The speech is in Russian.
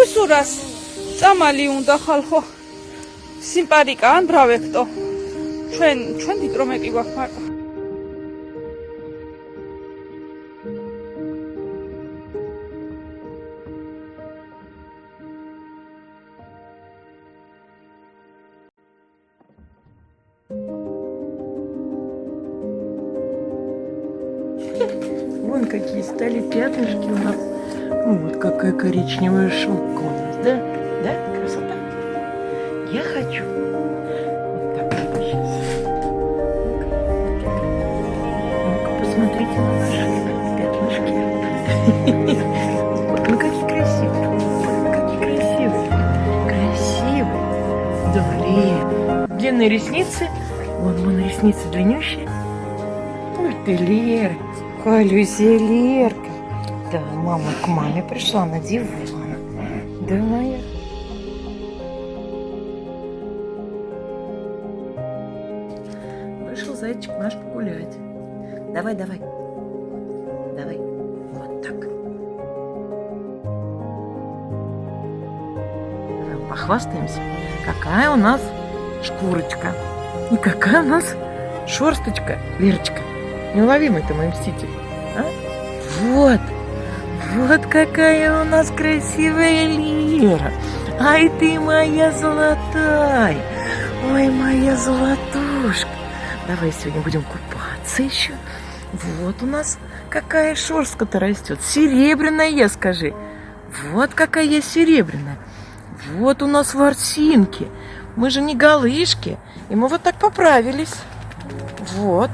ქუსურას წამალი უნდა ხალხო სიმპარიკა ან ბრავექტო ჩვენ დიტრომეკი გვაქვს მარტო Вон какие стали пятнышки у нас. Вот какая коричневая шубка у нас, да? Да? Красота? Я хочу. Вот так сейчас. Ну-ка, посмотрите на наши пятнышки. Ну какие красивые. Какие красивые. Красивые. Да, длинные ресницы. Вон ресницы длиннющие. Ой, ты, Лера. Халюся, Лерка. Да, мама к маме пришла на диван. Да, моя. Вышел зайчик наш погулять. Давай. Давай. Вот так. Давай похвастаемся, какая у нас шкурочка. И какая у нас шерсточка, Лерочка. Неуловимый ты мой мститель. А? Вот какая у нас красивая Лера. Ай ты моя золотая. Ой, моя золотушка. Давай сегодня будем купаться еще. Вот у нас какая шерстка-то растет. Серебряная, скажи. Вот какая я серебряная. Вот у нас ворсинки. Мы же не голышки. И мы вот так поправились. Вот.